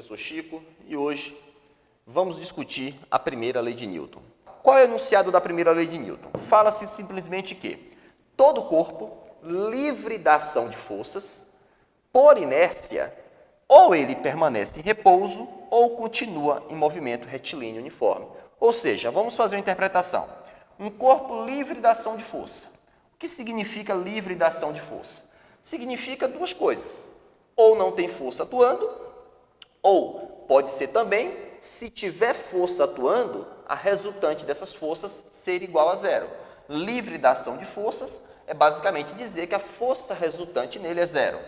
professor Chico e hoje vamos discutir a primeira lei de Newton. Qual é o enunciado da primeira lei de Newton? Fala-se simplesmente que todo corpo livre da ação de forças, por inércia, ou ele permanece em repouso ou continua em movimento retilíneo uniforme. Ou seja, vamos fazer uma interpretação. Um corpo livre da ação de força. O que significa livre da ação de força? Significa duas coisas. Ou não tem força atuando, ou pode ser também, se tiver força atuando, a resultante dessas forças ser igual a zero. Livre da ação de forças é basicamente dizer que a força resultante nele é zero.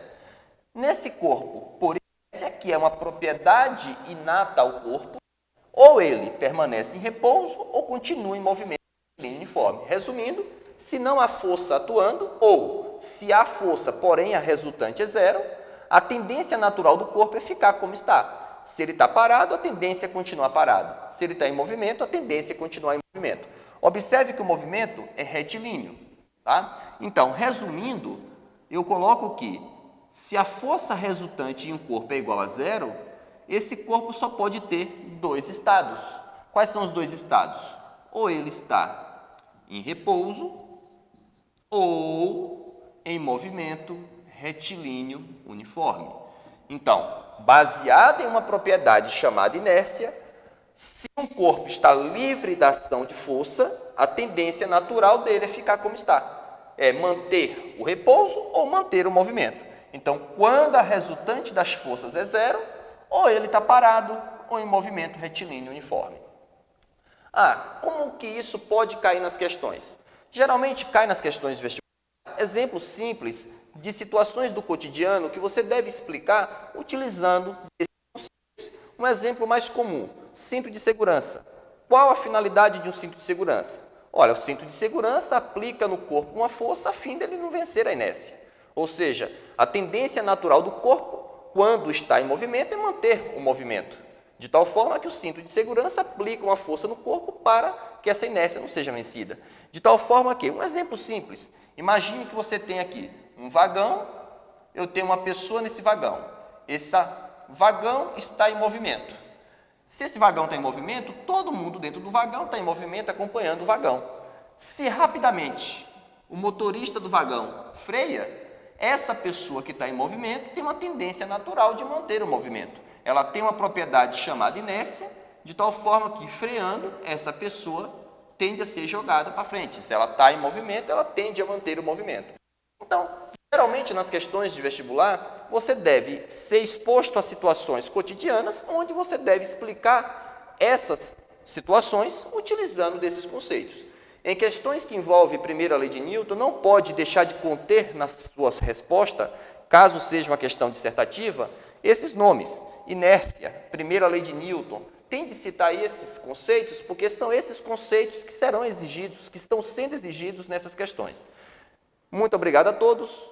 Nesse corpo, por inércia, que é uma propriedade inata ao corpo, ou ele permanece em repouso ou continua em movimento uniforme. Resumindo, se não há força atuando, ou se há força, porém a resultante é zero, a tendência natural do corpo é ficar como está. Se ele está parado, a tendência é continuar parado. Se ele está em movimento, a tendência é continuar em movimento. Observe que o movimento é retilíneo. Tá? Então, resumindo, eu coloco que se a força resultante em um corpo é igual a zero, esse corpo só pode ter dois estados. Quais são os dois estados? Ou ele está em repouso ou em movimento retilíneo uniforme. Então, baseado em uma propriedade chamada inércia, se um corpo está livre da ação de força, a tendência natural dele é ficar como está. É manter o repouso ou manter o movimento. Então, quando a resultante das forças é zero, ou ele está parado ou em movimento retilíneo uniforme. Como que isso pode cair nas questões? Geralmente cai nas questões vestibulares exemplos simples de situações do cotidiano que você deve explicar utilizando esses conceitos. Um exemplo mais comum, cinto de segurança. Qual a finalidade de um cinto de segurança? Olha, o cinto de segurança aplica no corpo uma força a fim dele não vencer a inércia. Ou seja, a tendência natural do corpo, quando está em movimento, é manter o movimento. De tal forma que o cinto de segurança aplica uma força no corpo para que essa inércia não seja vencida. De tal forma que, um exemplo simples, imagine que você tem aqui um vagão, eu tenho uma pessoa nesse vagão. Esse vagão está em movimento. Se esse vagão está em movimento, todo mundo dentro do vagão está em movimento acompanhando o vagão. Se rapidamente o motorista do vagão freia, essa pessoa que está em movimento tem uma tendência natural de manter o movimento. Ela tem uma propriedade chamada inércia, de tal forma que, freando, essa pessoa tende a ser jogada para frente. Se ela está em movimento, ela tende a manter o movimento. Então, geralmente nas questões de vestibular, você deve ser exposto a situações cotidianas onde você deve explicar essas situações utilizando desses conceitos. Em questões que envolvem a primeira lei de Newton, não pode deixar de conter na sua resposta, caso seja uma questão dissertativa, esses nomes, inércia, primeira lei de Newton. Tem de citar esses conceitos, porque são esses conceitos que serão exigidos, que estão sendo exigidos nessas questões. Muito obrigado a todos.